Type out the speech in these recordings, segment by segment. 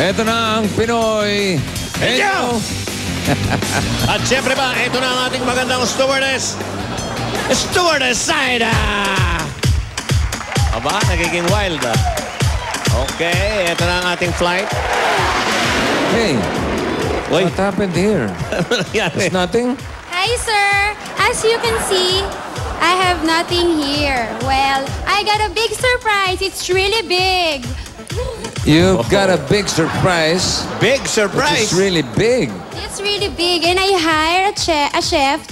Ito na ang Pinoy. Hello! At siyempre ba, ito na ang ating magandang stewardess. Stewardess Saida! Aba, nagiging wild ah. Okay, ito na ang ating flight. Hey, what happened here? There's nothing? Hi, sir. As you can see, I have nothing here. Well, I got a big surprise. It's really big. You've got a big surprise. Big surprise? It's really big. It's really big, and I hired a chef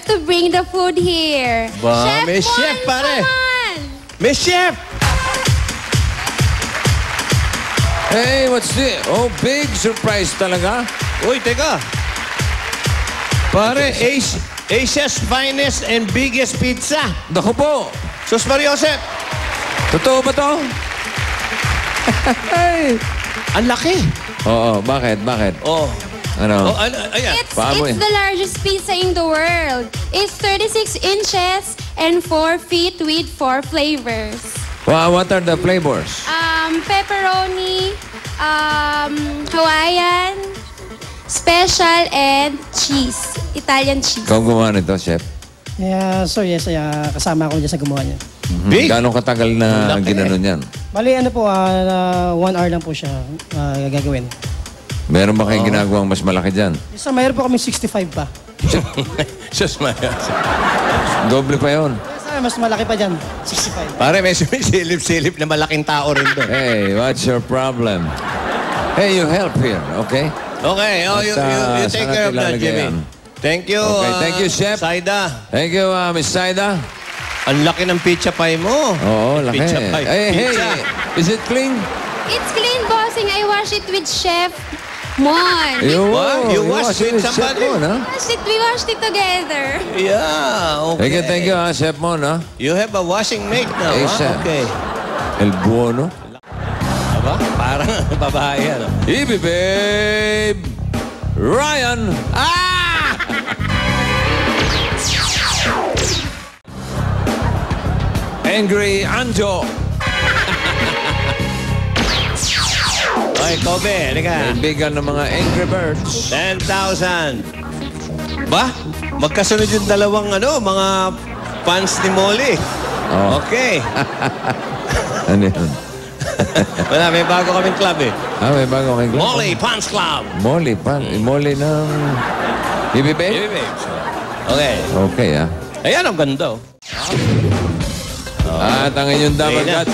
to bring the food here. Ba, Chef may Mon, chef, pare. come on! Miss Chef! Hey, what's this? Oh, big surprise talaga. Uy, teka. Pare, Asia's finest and biggest pizza. Naku po. Sus Mariosep. Totoo ba to? Hey. Ang laki. Oo, bakit? Bakit? Oh. Ano? Ayan. It's the largest pizza in the world. It's 36 inches and 4 feet with 4 flavors. Wow, what are the flavors? Pepperoni, Hawaiian, special, and cheese. Italian cheese. Ikaw gumawa nito, chef? Yeah, so yes, kasama ako dyan sa gumawa niya. Big? Gano'ng katagal na ginanon yan? Bali, ano po, 1 hour lang po siya gagawin. Meron ba kayong ginagawang mas malaki dyan? So, mayroon po kami 65 pa. Sus Mariosep. Doble pa yun. Mas malaki pa dyan, 65. Pare, may silip-silip na malaking tao rin doon. Hey, what's your problem? Hey, you help here, okay? Okay, you take care of that, Jimmy. Thank you. Okay, thank you, Chef. Saida. Thank you, Miss Saida. Ang laki ng pizza pie mo. Oo, laki. Pizza pie. Hey, Pizza. hey, is it clean? It's clean, bossing. I wash it with Chef Mon. What? You washed with somebody? We washed it together. Yeah, okay. Thank you, Chef Mon, ha? You have a washing mate now, Asia. Okay. El Buono. Aba, parang babae yan. Ibi, babe! Ryan! Ah! Angry Anjo. Okay, Kobe, halika. Kaibigan ng mga Angry Birds. 10,000. Ba? Magkasunod yung dalawang mga fans ni Molly. Oh. Okay. Ano yun? Wala, may bago kaming club eh. May bago kayong club? Molly Fans Club. Molly, Molly ng... Ibi, babe? Baby babes. Okay. Okay, ah. Ayan, ang ganda. At ang inyong dabagat.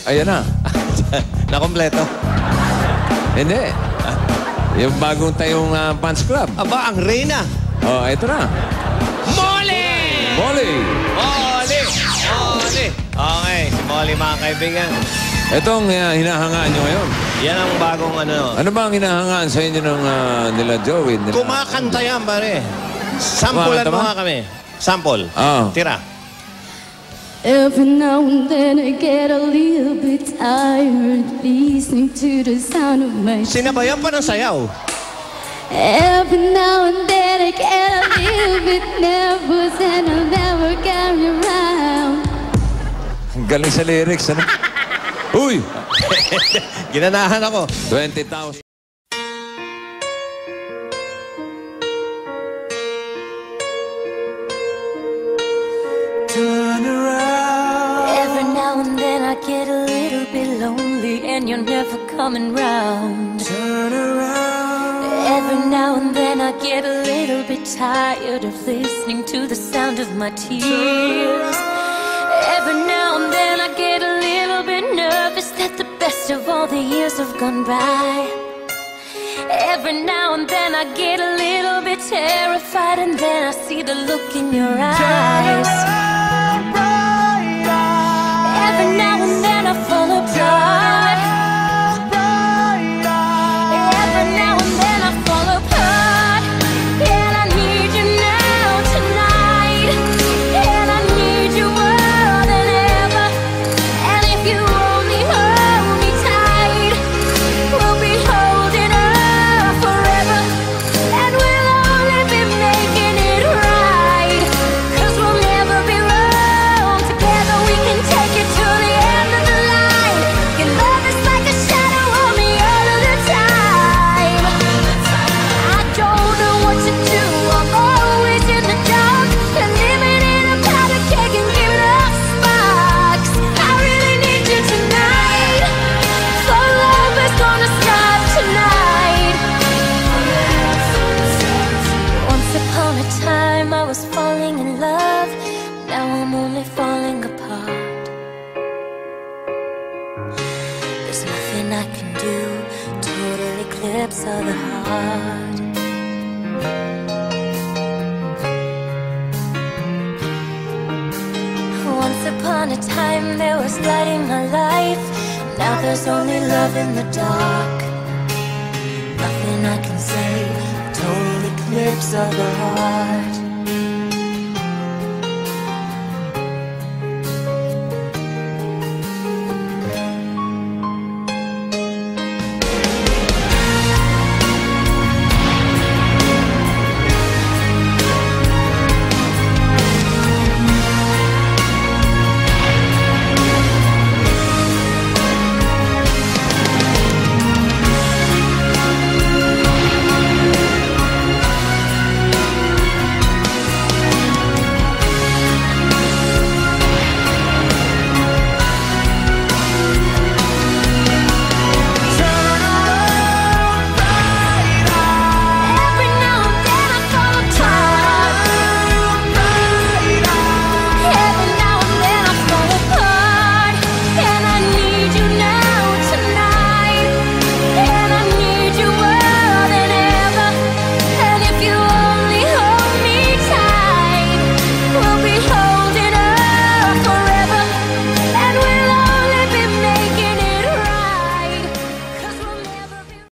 Ayan na. Nakompleto. Hindi. Yung bagong tayong fans club. Aba, ang Reyna. Oh, ito na. Molly! Molly! Molly! Molly! Okay, si Molly mga kaibigan. Itong hinahangaan nyo ngayon. Yan ang bagong Ano ba ang hinahangaan sa inyo ng nila Joey? Kumakanta yan, pare. Sampulan mo nga kami. Sample. Tira. Every now and then I get a little bit tired listening to the sound of my... Sinabayan pa ng sayaw. Every now and then I get a little bit nervous and I'll never carry around. Ang galing sa lyrics, ano? Uy! Ginanahan ako. 20,000. Turn around. Every now and then I get a little bit lonely and you're never coming round. Turn around. Every now and then I get a little bit tired of listening to the sound of my tears. Every now and then I get a little bit nervous that the best of all the years have gone by. Every now and then I get a little bit terrified and then I see the look in your eyes. Every now and then I fall apart. Every now and then I fall apart. And I need you now tonight. And I need you more than ever. And if you only hold me tight, we'll be holding up forever. And we'll only be making it right. 'Cause eclipse of the heart. Once upon a time there was light in my life. Now there's only love in the dark. Nothing I can say, total eclipse of the heart.